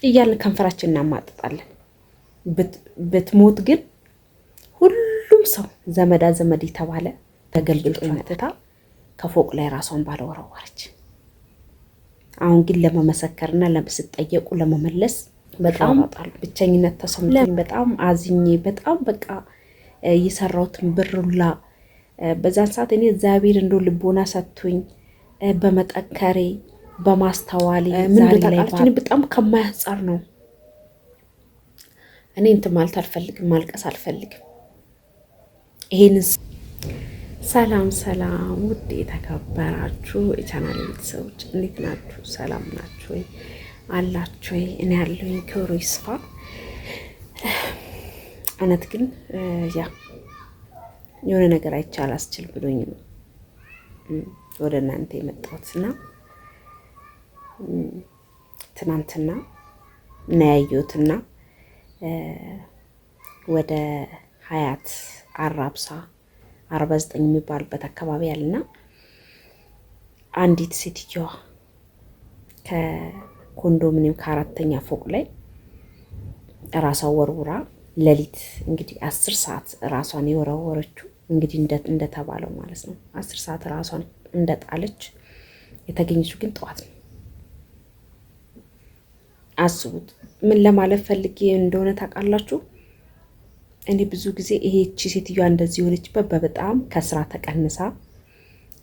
እያልን ከንፈራችን እናማጥጣለን። ብትሞት ግን ሁሉም ሰው ዘመዳ ዘመድ የተባለ ተገልብጦ ይመጥታ ከፎቅ ላይ ራሷን ባለወረወረች። አሁን ግን ለመመሰከርና ለምስጠየቁ ለመመለስ በጣም ብቸኝነት ተሰምቶኝ በጣም አዝኜ በጣም በቃ የሰራሁትን ብሩላ በዛን ሰዓት እኔ እግዚአብሔር እንደው ልቦና ሰጥቶኝ በመጠከሬ በማስተዋሌ ዛሬ ላይ በጣም ከማያጻር ነው። እኔ እንትን ማለት አልፈልግም፣ ማልቀስ አልፈልግም። ይሄንን ሰላም ሰላም፣ ውድ የተከበራችሁ የቻናል ቤተሰቦች እንዴት ናችሁ? ሰላም ናችሁ ወይ? አላችሁ ወይ? እኔ ያለሁኝ ክብሩ ይስፋ። እውነት ግን ያ የሆነ ነገር አይቻል አስችል ብሎኝ ነው ወደ እናንተ የመጣሁትና ትናንትና እና ያየሁትና ወደ ሀያት አራብሳ 49 የሚባልበት አካባቢ ያለና አንዲት ሴትዮዋ ከኮንዶሚኒየም ከአራተኛ ፎቅ ላይ ራሷ ወርውራ ሌሊት እንግዲህ 10 ሰዓት ራሷን የወረወረችው እንግዲህ እንደተባለው ማለት ነው። 10 ሰዓት ራሷን እንደጣለች የተገኘችው ግን ጠዋት ነው። አስቡት ምን ለማለት ፈልጌ እንደሆነ ታውቃላችሁ? እኔ ብዙ ጊዜ ይሄቺ ሴትዮዋ እንደዚህ የሆነችበት በጣም ከስራ ተቀንሳ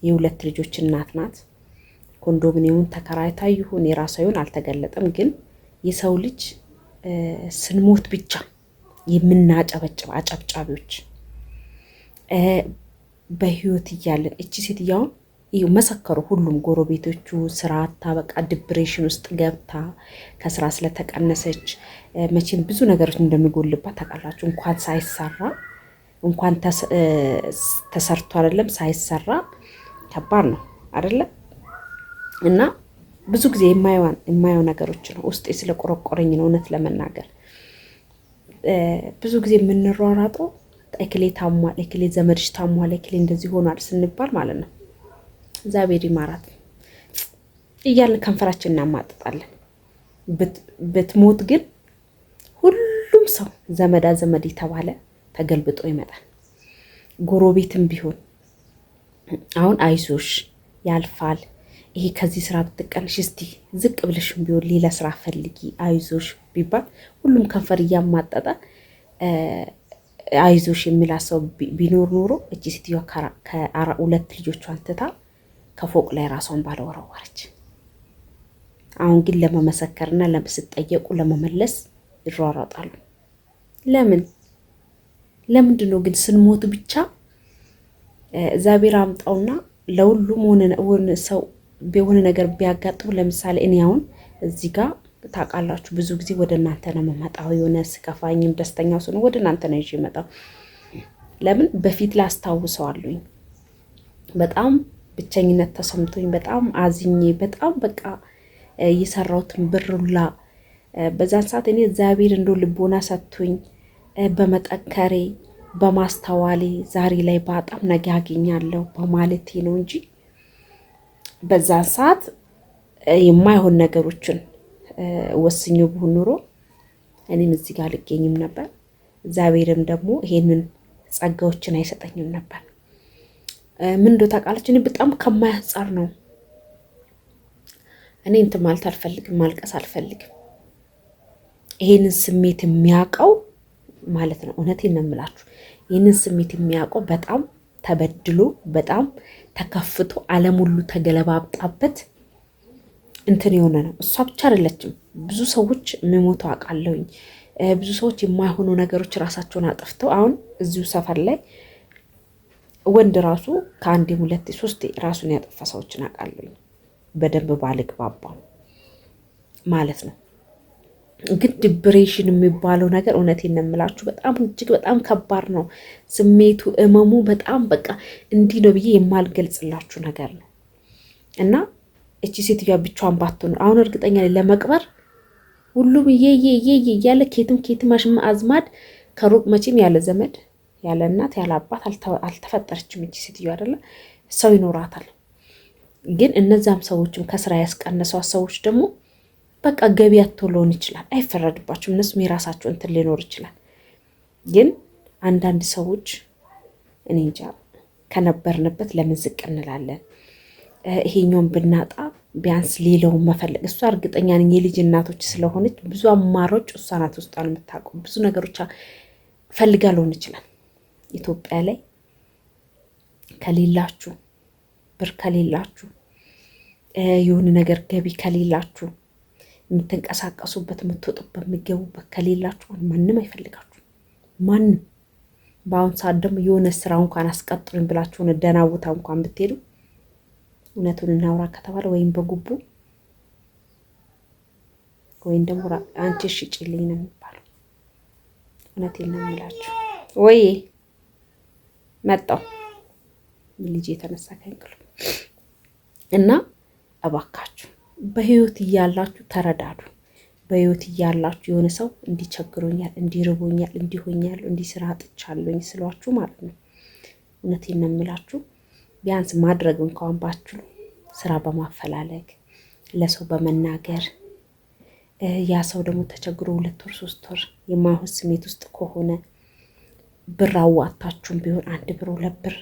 የሁለት ልጆች እናት ናት። ኮንዶሚኒየሙን ተከራይታ ይሁን የራሷ ይሁን አልተገለጠም። ግን የሰው ልጅ ስንሞት ብቻ የምናጨበጭብ አጨብጫቢዎች በህይወት እያለን እቺ ሴትዮዋን መሰከሩ። ሁሉም ጎረቤቶቹ ስራ ታበቃ ዲፕሬሽን ውስጥ ገብታ ከስራ ስለተቀነሰች መቼም ብዙ ነገሮች እንደሚጎልባት ታውቃላችሁ። እንኳን ሳይሰራ እንኳን ተሰርቶ አይደለም ሳይሰራ ከባድ ነው አይደለ? እና ብዙ ጊዜ የማየው ነገሮች ነው ውስጤ ስለቆረቆረኝ ነው እውነት ለመናገር ብዙ ጊዜ የምንሯሯጠው እክሌ ታሟል፣ እክሌ ዘመድሽ ታሟል፣ እክሌ እንደዚህ ሆኗል ስንባል ማለት ነው እግዚአብሔር ይማራት እያልን ከንፈራችን እናማጥጣለን። ብትሞት ግን ሁሉም ሰው ዘመዳ ዘመድ የተባለ ተገልብጦ ይመጣል። ጎረቤትም ቢሆን አሁን አይዞሽ ያልፋል፣ ይሄ ከዚህ ስራ ብትቀንሽ እስቲ ዝቅ ብለሽም ቢሆን ሌላ ስራ ፈልጊ አይዞሽ ቢባል ሁሉም ከንፈር እያማጠጠ አይዞሽ የሚላ ሰው ቢኖር ኖሮ እቺ ሴትዮዋ ከሁለት ልጆቿን ትታ ከፎቅ ላይ ራሷን ባለወረወረች። አሁን ግን ለመመሰከርና ለምስጠየቁ ለመመለስ ይሯሯጣሉ። ለምንድን ነው ግን ስንሞት ብቻ እግዚአብሔር አምጣውና ለሁሉም ሆነ ሰው የሆነ ነገር ቢያጋጥሙ፣ ለምሳሌ እኔ አሁን እዚህ ጋር ታውቃላችሁ ብዙ ጊዜ ወደ እናንተ ነው የምመጣው። የሆነ ስከፋኝም ደስተኛው ስሆን ወደ እናንተ ነው ይዤ የመጣው። ለምን በፊት ላስታውሰዋለሁኝ በጣም ብቸኝነት ተሰምቶኝ በጣም አዝኜ በጣም በቃ የሰራሁትን ብሩላ በዛን ሰዓት እኔ እግዚአብሔር እንደው ልቦና ሰጥቶኝ በመጠከሬ በማስተዋሌ ዛሬ ላይ በጣም ነገ ያገኛለሁ በማለቴ ነው እንጂ በዛን ሰዓት የማይሆን ነገሮችን ወስኞ ቢሆን ኖሮ እኔም እዚህ ጋር አልገኝም ነበር። እግዚአብሔርም ደግሞ ይሄንን ጸጋዎችን አይሰጠኝም ነበር። ምን እንደው ታውቃለች፣ እኔ በጣም ከማያጻር ነው። እኔ እንትን ማለት አልፈልግም፣ ማልቀስ አልፈልግም። ይሄንን ስሜት የሚያውቀው ማለት ነው እውነቴን ነው የምላችሁ። ይሄንን ስሜት የሚያውቀው በጣም ተበድሎ በጣም ተከፍቶ ዓለም ሁሉ ተገለባብጣበት እንትን የሆነ ነው። እሷ ብቻ አይደለችም፣ ብዙ ሰዎች የሚሞቱ አውቃለሁኝ። ብዙ ሰዎች የማይሆኑ ነገሮች ራሳቸውን አጥፍተው አሁን እዚሁ ሰፈር ላይ ወንድ ራሱ ከአንዴ ሁለቴ ሶስቴ ራሱን ያጠፋ ሰዎችን አውቃለሁኝ። በደንብ ባልግባባ ማለት ነው። ግን ዲፕሬሽን የሚባለው ነገር እውነቴን ነው የምላችሁ በጣም እጅግ በጣም ከባድ ነው። ስሜቱ እመሙ በጣም በቃ እንዲህ ነው ብዬ የማልገልጽላችሁ ነገር ነው። እና እቺ ሴትዮዋ ብቻዋን ባትሆን አሁን እርግጠኛ ላይ ለመቅበር ሁሉም እያለ ኬትም አዝማድ ከሩቅ መቼም ያለ ዘመድ ያለ እናት ያለ አባት አልተፈጠረችም እቺ ሴትዮዋ አይደለ? ሰው ይኖራታል። ግን እነዛም ሰዎችም ከስራ ያስቀነሷት ሰዎች ደግሞ በቃ ገቢ አጥቶ ሊሆን ይችላል። አይፈረድባቸውም። እነሱም የራሳቸው እንትን ሊኖር ይችላል። ግን አንዳንድ ሰዎች እኔ እንጃ ከነበርንበት ለምን ዝቅ እንላለን? ይሄኛውን ብናጣ ቢያንስ ሌላውን መፈለግ። እሷ እርግጠኛ ነኝ የልጅ እናቶች ስለሆነች ብዙ አማራጭ እሷ ናት ውስጧን የምታውቀው። ብዙ ነገሮች ፈልጋ ሊሆን ይችላል። ኢትዮጵያ ላይ ከሌላችሁ ብር ከሌላችሁ የሆነ ነገር ገቢ ከሌላችሁ የምትንቀሳቀሱበት የምትወጡበት የምትገቡበት ከሌላችሁ ማንም አይፈልጋችሁ። ማንም በአሁን ሰዓት ደግሞ የሆነ ስራ እንኳን አስቀጥሩኝ ብላችሁ ሆነ ደህና ቦታ እንኳን ብትሄዱ እውነቱን እናውራ ከተባለ ወይም በጉቡ ወይም ደግሞ አንቺ ሽጪልኝ ነው የሚባለው። እውነቴን ነው የምላችሁ። ወይ መጣው ልጅ የተነሳ ከእንቅልፍ እና እባካችሁ በህይወት እያላችሁ ተረዳዱ። በህይወት እያላችሁ የሆነ ሰው እንዲቸግሮኛል፣ እንዲርቦኛል፣ እንዲሆኛል፣ እንዲስራ አጥቻለሁኝ ስሏችሁ ማለት ነው። እውነቴን ነው የምላችሁ። ቢያንስ ማድረግ እንኳን ባችሁ ስራ በማፈላለግ ለሰው በመናገር ያ ሰው ደግሞ ተቸግሮ 2 ወር 3 ወር የማይሆን ስሜት ውስጥ ከሆነ ብር አዋጣችሁም ቢሆን 1 ብር 2 ብር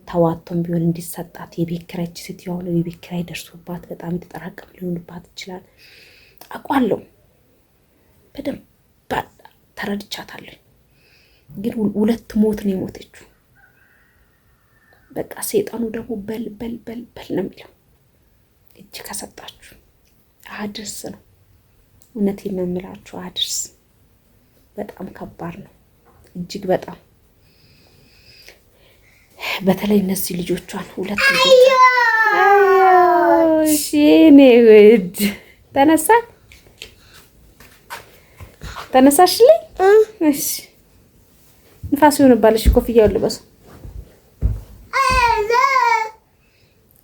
ተዋቶም ቢሆን እንዲሰጣት። የቤት ኪራይ ስትያው ነው የቤት ኪራይ ደርሶባት በጣም የተጠራቀም ሊሆንባት ይችላል። አውቃለሁ፣ በደንብ ተረድቻታለሁ። ግን 2 ሞት ነው የሞተችው። በቃ ሰይጣኑ ደግሞ በል በል በል በል ነው የሚለው። እጅ ከሰጣችሁ አድርስ ነው። እውነቴን ነው የምላችሁ፣ አድርስ። በጣም ከባድ ነው እጅግ በጣም። በተለይ እነዚህ ልጆቿን 2 ልጆቿን እሺ እኔ ውድ ተነሳሽልኝ? እሺ ንፋስ ይሆንባልሽ። ኮፍያውን ልበሱ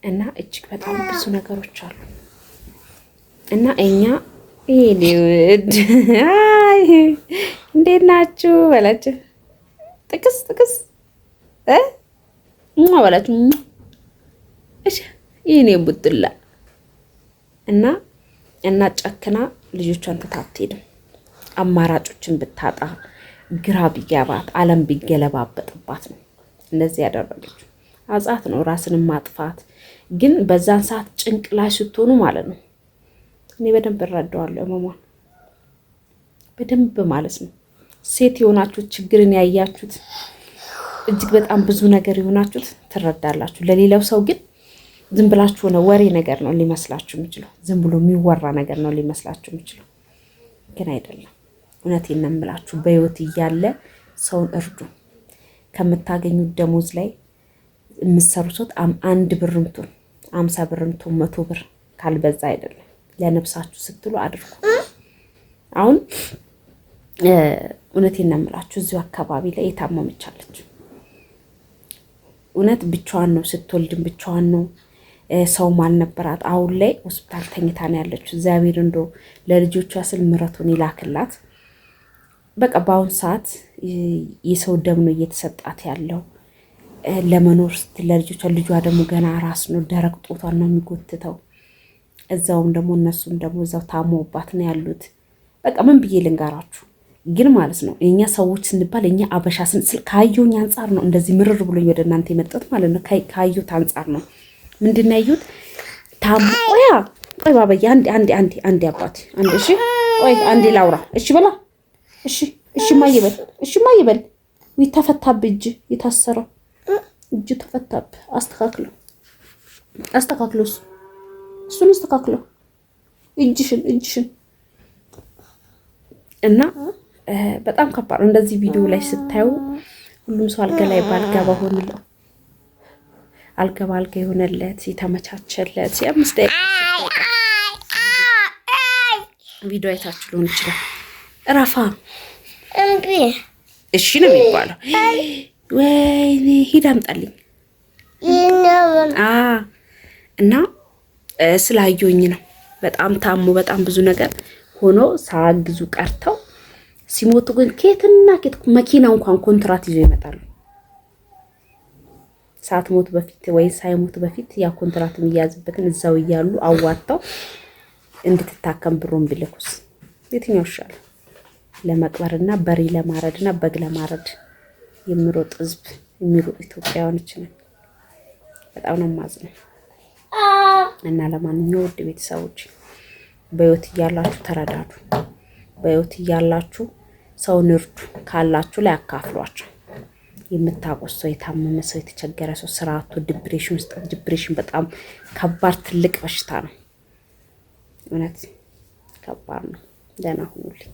እና እጅግ በጣም ብዙ ነገሮች አሉ እና እኛ ይሄኔ ውድ አይ እንዴት ናችሁ በላችሁ። ጥቅስ በላችሁ። እሺ ይሄኔ ቡጥላ እና ጨክና ልጆቿን ትታትሄድም። አማራጮችን ብታጣ ግራ ቢገባት ዓለም ቢገለባበጥባት ነው እንደዚህ ያደረገችው። አጻት ነው ራስን ማጥፋት። ግን በዛን ሰዓት ጭንቅ ላይ ስትሆኑ ማለት ነው እኔ በደንብ እረዳዋለሁ እመሟን በደንብ ማለት ነው። ሴት የሆናችሁት ችግርን ያያችሁት እጅግ በጣም ብዙ ነገር የሆናችሁት ትረዳላችሁ። ለሌላው ሰው ግን ዝም ብላችሁ ሆነ ወሬ ነገር ነው ሊመስላችሁ የሚችለው። ዝም ብሎ የሚወራ ነገር ነው ሊመስላችሁ የሚችለው፣ ግን አይደለም። እውነቴን ነው የምላችሁ። በህይወት እያለ ሰውን እርዱ። ከምታገኙት ደሞዝ ላይ የምትሰሩት 1 ብርም ትሁን 50 ብርም ትሁን 100 ብር ካልበዛ አይደለም፣ ለነፍሳችሁ ስትሉ አድርጉ። አሁን እውነቴን ነው የምላችሁ እዚሁ አካባቢ ላይ የታመመች አለች። እውነት ብቻዋን ነው ስትወልድም ብቻዋን ነው፣ ሰውም አልነበራት። አሁን ላይ ሆስፒታል ተኝታ ነው ያለችው። እግዚአብሔር እንደው ለልጆቿ ስል ምሕረቱን ይላክላት። በቃ በአሁን ሰዓት የሰው ደም ነው እየተሰጣት ያለው ለመኖር ስትል ለልጆቿ። ልጇ ደግሞ ገና ራስ ነው፣ ደረቅ ጦቷን ነው የሚጎትተው። እዛውም ደግሞ እነሱም ደግሞ እዛው ታመውባት ነው ያሉት። በቃ ምን ብዬ ልንጋራችሁ ግን ማለት ነው እኛ ሰዎች ስንባል እኛ አበሻ ስንስል ካየሁኝ አንጻር ነው እንደዚህ ምርር ብሎኝ ወደ እናንተ የመጣሁት ማለት ነው። ካየሁት አንጻር ነው። ምንድን ነው ያየሁት? ቆይ ባባዬ አንዴ አባቴ አንዴ እሺ፣ ቆይ አንዴ ላውራ እሺ፣ በላ እሺ ማይበል ማይበል ተፈታብህ፣ እጅ የታሰረው እጅ ተፈታብህ። አስተካክለው እሱን አስተካክለው እጅሽን እና በጣም ከባድ ነው። እንደዚህ ቪዲዮ ላይ ስታዩ ሁሉም ሰው አልጋ ላይ ባልጋ በሆነለት አልጋ የሆነለት የተመቻቸለት የ5 ደቂቃ ቪዲዮ አይታችሁ ሊሆን ይችላል። ረፋ እሺ ነው የሚባለው። ወይኔ ሂድ አምጣልኝ እና ስላየሁኝ ነው። በጣም ታሞ በጣም ብዙ ነገር ሆኖ ሳግዙ ቀርተው ሲሞቱ ግን ከየትና ከየት መኪና እንኳን ኮንትራት ይዞ ይመጣሉ። ሳትሞት በፊት ወይ ሳይሞት በፊት ያ ኮንትራት የሚያዝበትን እዛው እያሉ አዋጣው እንድትታከም ብሩን ቢልኩስ የትኛው ይሻላል? ለመቅበርና በሬ ለማረድና በግ ለማረድ የሚሮጥ ህዝብ የሚሮጥ ኢትዮጵያውያኖች ነን። በጣም ነው የማዝነው። እና ለማንኛውም ውድ ቤተሰቦች በህይወት እያላችሁ ተረዳዱ። በህይወት እያላችሁ ሰውን እርዱ። ካላችሁ ላይ አካፍሏቸው። የምታውቁት ሰው፣ የታመመ ሰው፣ የተቸገረ ሰው፣ ስርዓቱ ዲፕሬሽን ውስጥ ዲፕሬሽን በጣም ከባድ ትልቅ በሽታ ነው። እውነት ከባድ ነው። ደህና ሁኑልኝ።